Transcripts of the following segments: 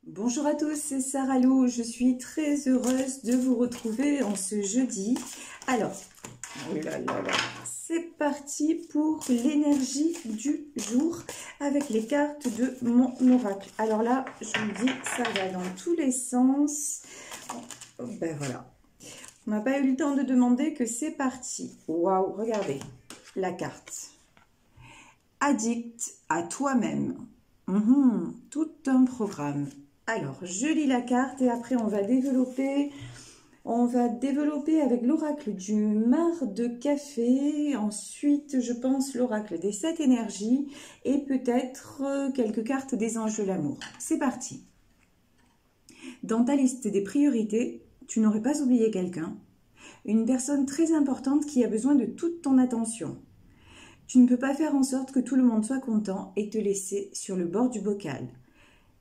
Bonjour à tous, c'est Sarah Lou. Je suis très heureuse de vous retrouver en ce jeudi. Alors, oh là là là, c'est parti pour l'énergie du jour avec les cartes de mon oracle. Alors là, je vous dis, ça va dans tous les sens. Ben voilà, on n'a pas eu le temps de demander que c'est parti. Waouh, regardez la carte. Addict à toi-même. Tout un programme. Alors, je lis la carte et après on va développer. On va développer avec l'oracle du mar de café. Ensuite, je pense l'oracle des 7 énergies et peut-être quelques cartes des anges de l'amour. C'est parti. Dans ta liste des priorités, tu n'aurais pas oublié quelqu'un. Une personne très importante qui a besoin de toute ton attention. Tu ne peux pas faire en sorte que tout le monde soit content et te laisser sur le bord du bocal.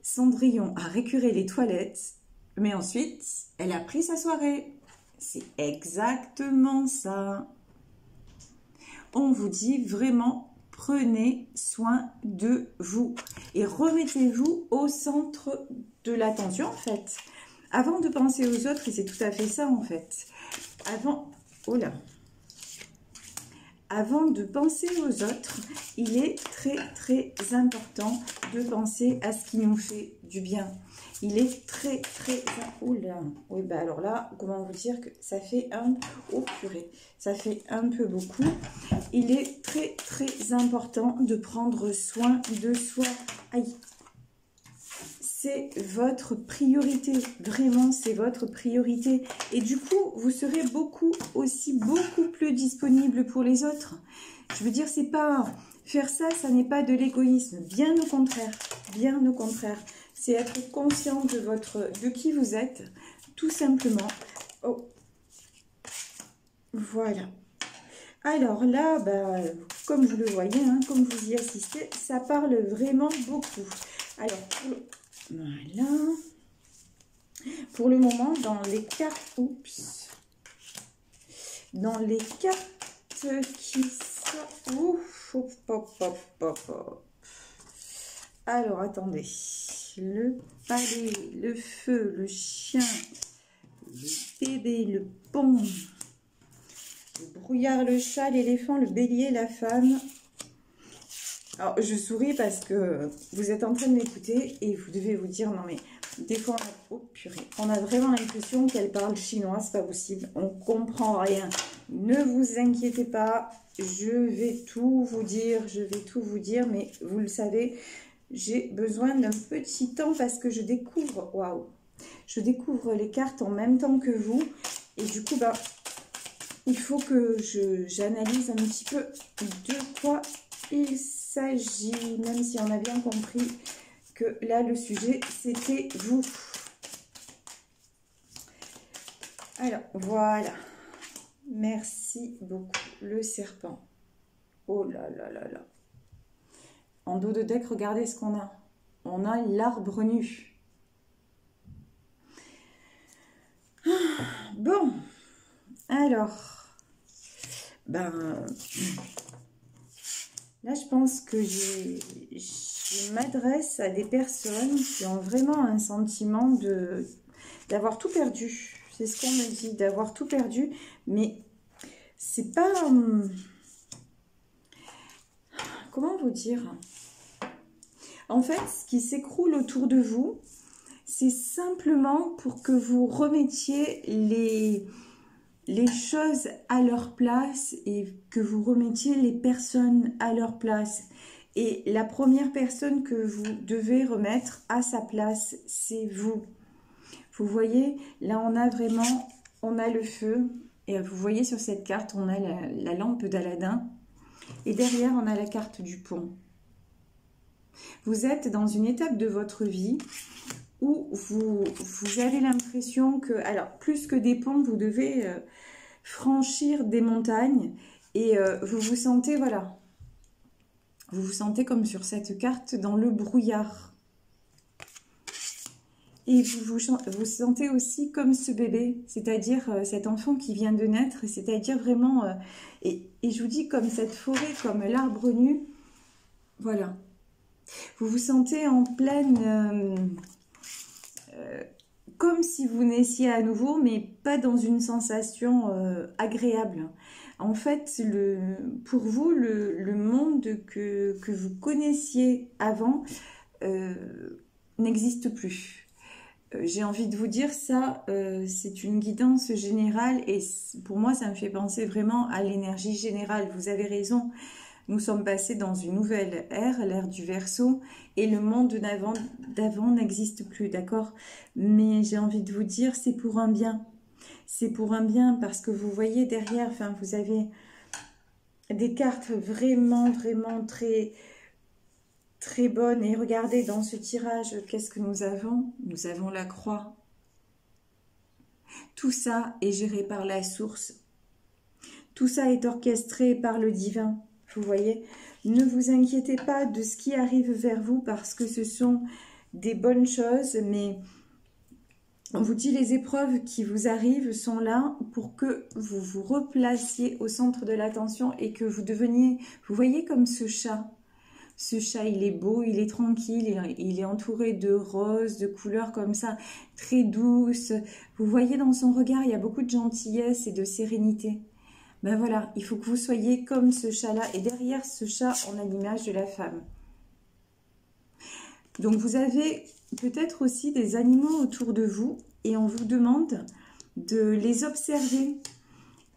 Cendrillon a récuré les toilettes, mais ensuite, elle a pris sa soirée. C'est exactement ça. On vous dit vraiment, prenez soin de vous et remettez-vous au centre de l'attention en fait. Avant de penser aux autres, et c'est tout à fait ça en fait. Avant de penser aux autres, il est très important de penser à ce qui nous fait du bien. Il est très... Oula. Oui, bah alors là, comment vous dire que ça fait un... Oh purée, ça fait un peu beaucoup. Il est très important de prendre soin de soi. Aïe. C'est votre priorité, vraiment c'est votre priorité. Et du coup, vous serez beaucoup plus disponible pour les autres. Je veux dire, c'est pas faire ça, ça n'est pas de l'égoïsme. Bien au contraire, bien au contraire. C'est être conscient de qui vous êtes, tout simplement. Oh, voilà. Alors là, bah, comme vous le voyez, hein, comme vous y assistez, ça parle vraiment beaucoup. Alors, voilà. Pour le moment, dans les cartes, dans les cartes qui sont... Alors, attendez. Le palais, le feu, le chien, le bébé, le pont, le brouillard, le chat, l'éléphant, le bélier, la femme. Alors, je souris parce que vous êtes en train de m'écouter et vous devez vous dire, non mais, des fois, on a vraiment l'impression qu'elle parle chinois, c'est pas possible, on comprend rien. Ne vous inquiétez pas, je vais tout vous dire, mais vous le savez, j'ai besoin d'un petit temps parce que je découvre, waouh, je découvre les cartes en même temps que vous et du coup, bah, il faut que j'analyse un petit peu de quoi il s'agit, même si on a bien compris que là, le sujet, c'était vous. Alors, voilà. Merci beaucoup. Le serpent. Oh là là là là. En dos de deck, regardez ce qu'on a. On a l'arbre nu. Bon. Alors. Ben... Là, je pense que je m'adresse à des personnes qui ont vraiment un sentiment d'avoir tout perdu. C'est ce qu'on me dit, d'avoir tout perdu. Mais c'est pas... comment vous dire? En fait, ce qui s'écroule autour de vous, c'est simplement pour que vous remettiez les choses à leur place et que vous remettiez les personnes à leur place. Et la première personne que vous devez remettre à sa place, c'est vous. Vous voyez, là on a vraiment, on a le feu. Et vous voyez sur cette carte, on a la lampe d'Aladin. Et derrière, on a la carte du pont. Vous êtes dans une étape de votre vie où vous avez l'impression que, alors plus que des ponts, vous devez franchir des montagnes et vous vous sentez, voilà, vous vous sentez comme sur cette carte dans le brouillard. Et vous sentez aussi comme ce bébé, c'est-à-dire cet enfant qui vient de naître, c'est-à-dire vraiment, et je vous dis comme cette forêt, comme l'arbre nu, voilà. Vous vous sentez en pleine... comme si vous naissiez à nouveau, mais pas dans une sensation agréable. En fait, pour vous, le monde que vous connaissiez avant n'existe plus. J'ai envie de vous dire ça, c'est une guidance générale et pour moi, ça me fait penser vraiment à l'énergie générale. Vous avez raison, nous sommes passés dans une nouvelle ère, l'ère du Verseau, et le monde d'avant n'existe plus, d'accord? Mais j'ai envie de vous dire, c'est pour un bien. C'est pour un bien parce que vous voyez derrière, enfin, vous avez des cartes vraiment, vraiment très très bonnes. Et regardez dans ce tirage, qu'est-ce que nous avons? Nous avons la croix. Tout ça est géré par la source. Tout ça est orchestré par le divin. Vous voyez? Ne vous inquiétez pas de ce qui arrive vers vous parce que ce sont des bonnes choses, mais on vous dit les épreuves qui vous arrivent sont là pour que vous vous replaciez au centre de l'attention et que vous deveniez, vous voyez comme ce chat. Ce chat, il est beau, il est tranquille, il est entouré de roses, de couleurs comme ça, très douces. Vous voyez dans son regard, il y a beaucoup de gentillesse et de sérénité. Ben voilà, il faut que vous soyez comme ce chat-là. Et derrière ce chat, on a l'image de la femme. Donc vous avez peut-être aussi des animaux autour de vous et on vous demande de les observer.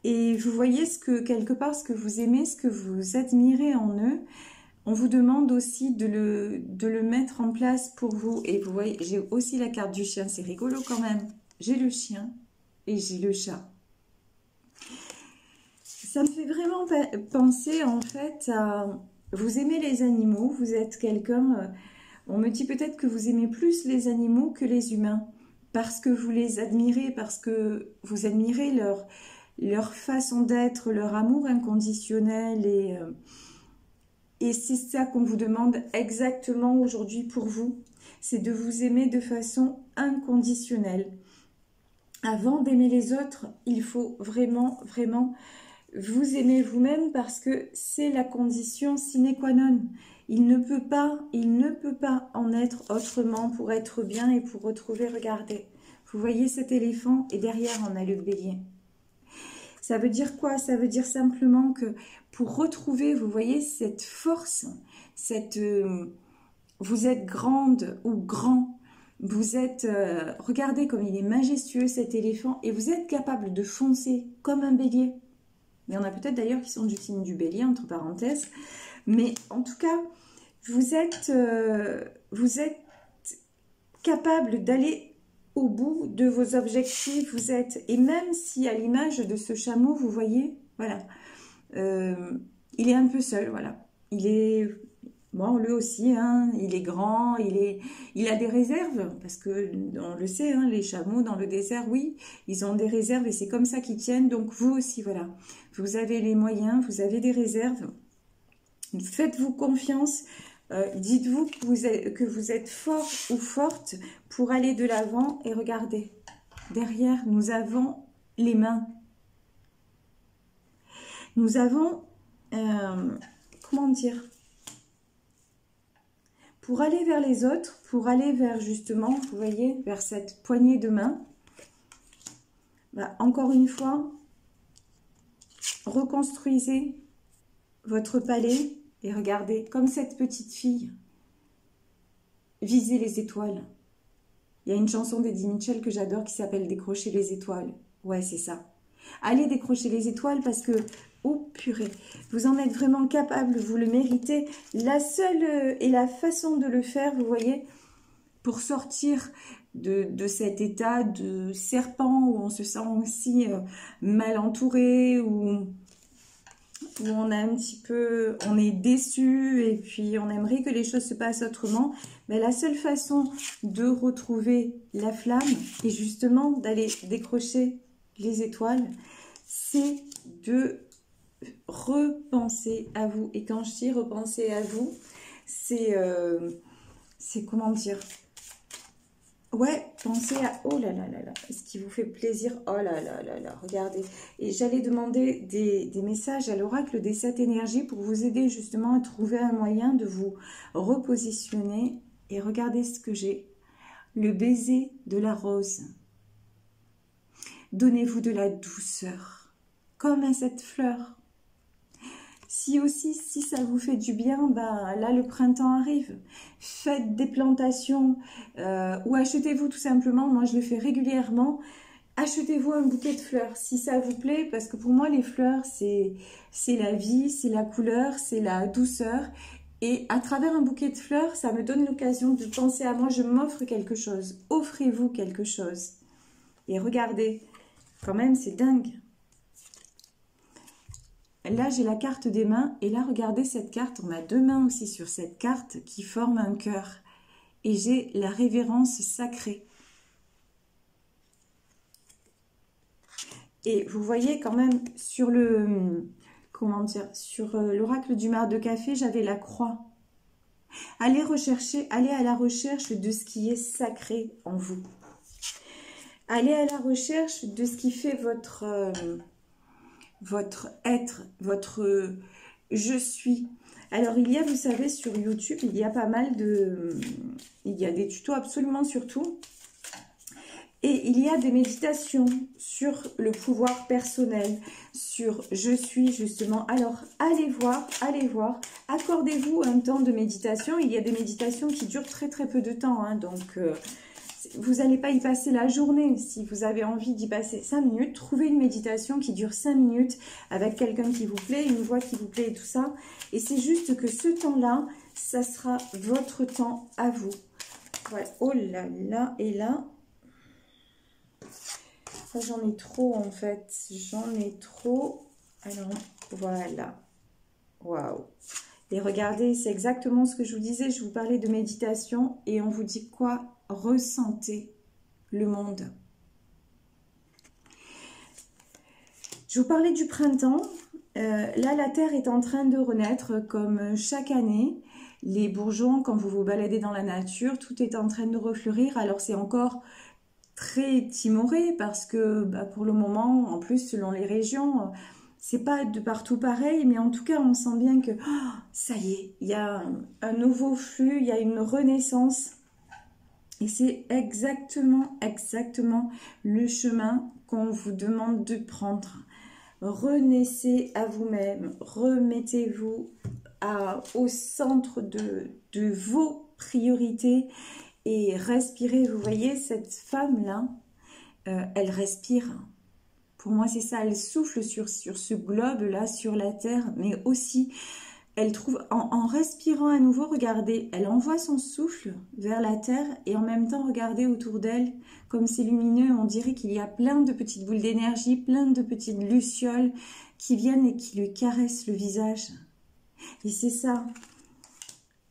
Et vous voyez quelque part ce que vous aimez, ce que vous admirez en eux. On vous demande aussi de le mettre en place pour vous. Et vous voyez, j'ai aussi la carte du chien, c'est rigolo quand même. J'ai le chien et j'ai le chat. Ça me fait vraiment penser en fait à... Vous aimez les animaux, vous êtes quelqu'un... on me dit peut-être que vous aimez plus les animaux que les humains. Parce que vous les admirez, parce que vous admirez leur façon d'être, leur amour inconditionnel. Et c'est ça qu'on vous demande exactement aujourd'hui pour vous. C'est de vous aimer de façon inconditionnelle. Avant d'aimer les autres, il faut vraiment, vraiment... vous aimer vous-même parce que c'est la condition sine qua non. Il ne peut pas en être autrement pour être bien et pour retrouver, regardez. Vous voyez cet éléphant et derrière on a le bélier. Ça veut dire quoi? Ça veut dire simplement que pour retrouver, vous voyez, cette force, vous êtes grande ou grand, vous êtes, regardez comme il est majestueux cet éléphant et vous êtes capable de foncer comme un bélier. Il y en a peut-être d'ailleurs qui sont du signe du bélier, entre parenthèses. Mais en tout cas, vous êtes capable d'aller au bout de vos objectifs. Vous êtes, et même si à l'image de ce chameau, vous voyez, voilà, il est un peu seul, voilà. Il est, bon, lui aussi, hein, il est grand, il a des réserves, parce que on le sait, hein, les chameaux dans le désert, oui, ils ont des réserves et c'est comme ça qu'ils tiennent. Donc vous aussi, voilà, vous avez les moyens, vous avez des réserves. Faites-vous confiance, dites-vous que vous êtes fort ou forte pour aller de l'avant et regardez, derrière nous avons les mains. Nous avons, comment dire, pour aller vers les autres, pour aller vers justement, vous voyez, vers cette poignée de main, bah, encore une fois, reconstruisez votre palais et regardez, comme cette petite fille, visez les étoiles. Il y a une chanson d'Eddie Mitchell que j'adore qui s'appelle « Décrocher les étoiles ». Ouais, c'est ça. Allez décrocher les étoiles parce que, oh purée, vous en êtes vraiment capable, vous le méritez. La seule et la façon de le faire, vous voyez, pour sortir de cet état de serpent où on se sent aussi mal entouré, où on a un petit peu, on est déçu et puis on aimerait que les choses se passent autrement. Mais la seule façon de retrouver la flamme et justement d'aller décrocher les étoiles, c'est de repenser à vous. Et quand je dis repenser à vous, c'est comment dire? Ouais, pensez à... Oh là là là là, ce qui vous fait plaisir. Oh là là là là, regardez. Et j'allais demander des messages à l'oracle des 7 énergies pour vous aider justement à trouver un moyen de vous repositionner. Et regardez ce que j'ai. Le baiser de la rose. Donnez-vous de la douceur, comme à cette fleur. Si aussi, si ça vous fait du bien, ben là le printemps arrive. Faites des plantations ou achetez-vous tout simplement, moi je le fais régulièrement, achetez-vous un bouquet de fleurs si ça vous plaît, parce que pour moi les fleurs c'est la vie, c'est la couleur, c'est la douceur. Et à travers un bouquet de fleurs, ça me donne l'occasion de penser à moi, je m'offre quelque chose. Offrez-vous quelque chose. Et regardez, quand même c'est dingue. Là, j'ai la carte des mains. Et là, regardez cette carte. On a deux mains aussi sur cette carte qui forment un cœur. Et j'ai la révérence sacrée. Et vous voyez quand même sur le... Comment dire? Sur l'oracle du mar de café, j'avais la croix. Allez rechercher, allez à la recherche de ce qui est sacré en vous. Allez à la recherche de ce qui fait votre être, votre je suis. Alors il y a, vous savez, sur YouTube, il y a pas mal de... Il y a des tutos absolument sur tout. Et il y a des méditations sur le pouvoir personnel, sur je suis justement. Alors allez voir, accordez-vous un temps de méditation. Il y a des méditations qui durent très très peu de temps, hein, donc vous n'allez pas y passer la journée. Si vous avez envie d'y passer 5 minutes, trouvez une méditation qui dure 5 minutes avec quelqu'un qui vous plaît, une voix qui vous plaît et tout ça. Et c'est juste que ce temps-là, ça sera votre temps à vous. Voilà. Oh là là, et là... J'en ai trop en fait, j'en ai trop. Alors voilà, waouh. Et regardez, c'est exactement ce que je vous disais, je vous parlais de méditation et on vous dit quoi? Ressentez le monde. Je vous parlais du printemps. Là, la terre est en train de renaître comme chaque année. Les bourgeons, quand vous vous baladez dans la nature, tout est en train de refleurir. Alors c'est encore très timoré parce que pour le moment, en plus selon les régions, c'est pas de partout pareil, mais en tout cas on sent bien que ça y est, il y a un nouveau flux, il y a une renaissance et c'est exactement le chemin qu'on vous demande de prendre. Renaissez à vous-même, remettez-vous au centre de vos priorités. Et respirez, vous voyez, cette femme-là, elle respire. Pour moi, c'est ça, elle souffle sur ce globe-là, sur la Terre, mais aussi, elle trouve, en respirant à nouveau, regardez, elle envoie son souffle vers la Terre, et en même temps, regardez autour d'elle, comme c'est lumineux, on dirait qu'il y a plein de petites boules d'énergie, plein de petites lucioles qui viennent et qui lui caressent le visage. Et c'est ça.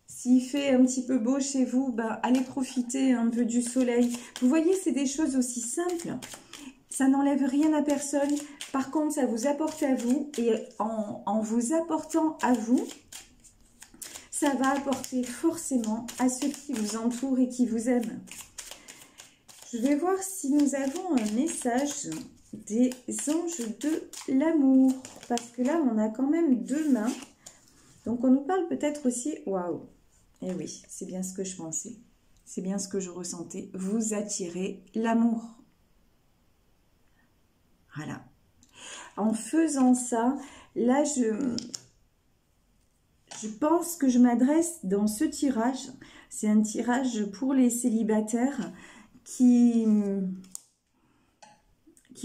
S'il fait un petit peu beau chez vous, allez profiter un peu du soleil. Vous voyez, c'est des choses aussi simples. Ça n'enlève rien à personne. Par contre, ça vous apporte à vous. Et en vous apportant à vous, ça va apporter forcément à ceux qui vous entourent et qui vous aiment. Je vais voir si nous avons un message des anges de l'amour. Parce que là, on a quand même deux mains. Donc, on nous parle peut-être aussi... Waouh! Et oui, c'est bien ce que je pensais. C'est bien ce que je ressentais. Vous attirez l'amour. Voilà. En faisant ça, là, je pense que je m'adresse dans ce tirage. C'est un tirage pour les célibataires qui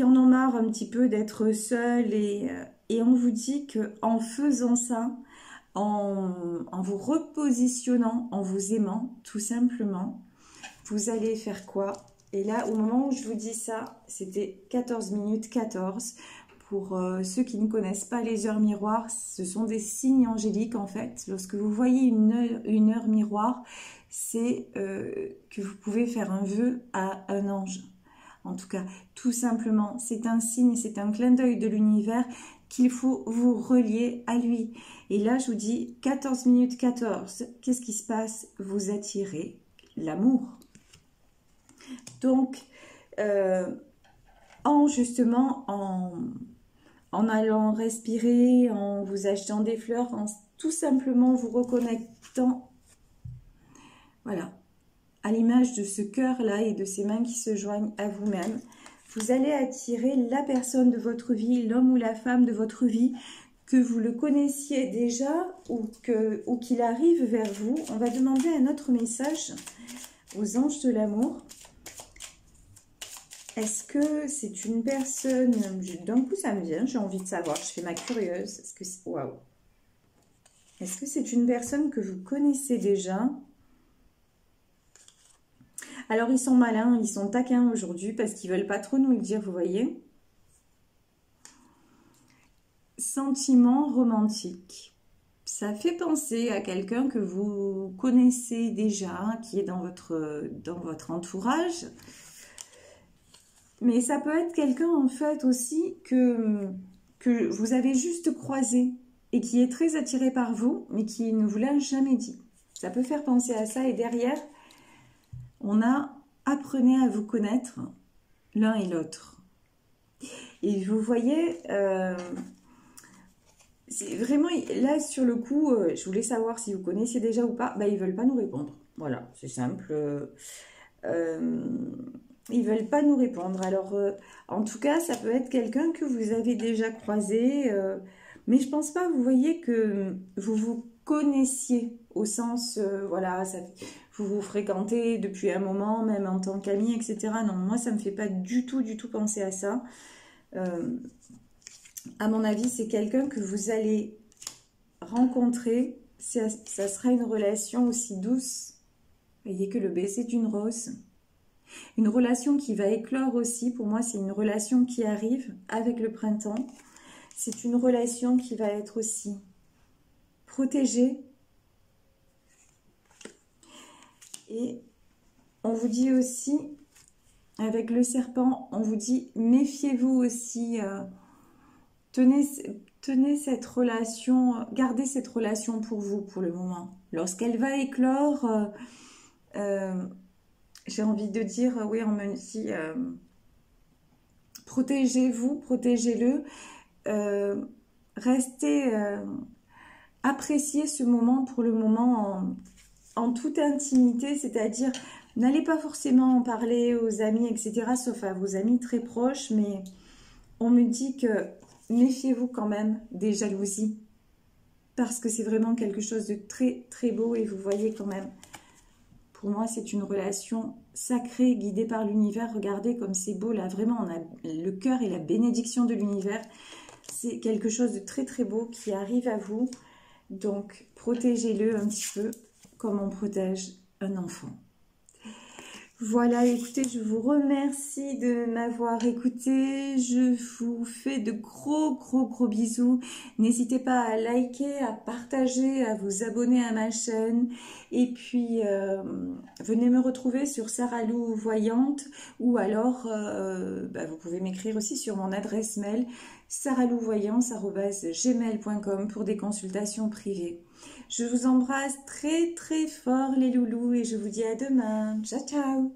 en ont marre un petit peu d'être seuls. Et on vous dit qu'en faisant ça, en vous repositionnant, en vous aimant, tout simplement, vous allez faire quoi? Et là, au moment où je vous dis ça, c'était 14 minutes 14. Pour ceux qui ne connaissent pas les heures miroirs, ce sont des signes angéliques en fait. Lorsque vous voyez une heure miroir, c'est que vous pouvez faire un vœu à un ange. En tout cas, tout simplement, c'est un signe, c'est un clin d'œil de l'univers qu'il faut vous relier à lui. Et là, je vous dis 14 minutes 14. Qu'est-ce qui se passe? Vous attirez l'amour. Donc, en allant respirer, en vous achetant des fleurs, en tout simplement vous reconnectant, voilà, à l'image de ce cœur-là et de ces mains qui se joignent à vous-même, vous allez attirer la personne de votre vie, l'homme ou la femme de votre vie, que vous le connaissiez déjà ou qu'il arrive vers vous. On va demander un autre message aux anges de l'amour. Est-ce que c'est une personne... D'un coup, ça me vient, j'ai envie de savoir, je fais ma curieuse. Est-ce que c'est... Waouh! Est-ce que c'est une personne que vous connaissez déjà? Alors, ils sont malins, ils sont taquins aujourd'hui parce qu'ils ne veulent pas trop nous le dire, vous voyez. Sentiment romantique. Ça fait penser à quelqu'un que vous connaissez déjà, qui est dans votre entourage. Mais ça peut être quelqu'un, en fait, aussi que vous avez juste croisé et qui est très attiré par vous, mais qui ne vous l'a jamais dit. Ça peut faire penser à ça. Et derrière, on a « apprenez à vous connaître l'un et l'autre ». Et vous voyez, c'est vraiment, là, sur le coup, je voulais savoir si vous connaissiez déjà ou pas. Bah, ils ne veulent pas nous répondre. Voilà, c'est simple. Ils ne veulent pas nous répondre. Alors, en tout cas, ça peut être quelqu'un que vous avez déjà croisé. Mais je ne pense pas, vous voyez, que vous vous connaissiez au sens, voilà, vous vous fréquentez depuis un moment, même en tant qu'amis, etc. Non, moi, ça ne me fait pas du tout penser à ça. À mon avis, c'est quelqu'un que vous allez rencontrer. Ça sera une relation aussi douce. Vous voyez que le baiser d'une rose. Une relation qui va éclore aussi. Pour moi, c'est une relation qui arrive avec le printemps. C'est une relation qui va être aussi protégée. Et on vous dit aussi, avec le serpent, on vous dit, méfiez-vous aussi, tenez cette relation, gardez cette relation pour vous pour le moment. Lorsqu'elle va éclore, j'ai envie de dire, oui, on me dit, protégez-vous, protégez-le, restez, appréciez ce moment pour le moment en toute intimité, c'est-à-dire, n'allez pas forcément en parler aux amis, etc., sauf à vos amis très proches, mais on me dit que méfiez-vous quand même des jalousies, parce que c'est vraiment quelque chose de très beau, et vous voyez quand même, pour moi c'est une relation sacrée, guidée par l'univers. Regardez comme c'est beau là, vraiment on a le cœur et la bénédiction de l'univers. C'est quelque chose de très beau qui arrive à vous, donc protégez-le un petit peu comme on protège un enfant. Voilà, écoutez, je vous remercie de m'avoir écouté. Je vous fais de gros bisous. N'hésitez pas à liker, à partager, à vous abonner à ma chaîne. Et puis, venez me retrouver sur Sarah Lou Voyante. Ou alors, vous pouvez m'écrire aussi sur mon adresse mail sarahlouvoyance@gmail.com pour des consultations privées. Je vous embrasse très fort les loulous et je vous dis à demain. Ciao, ciao!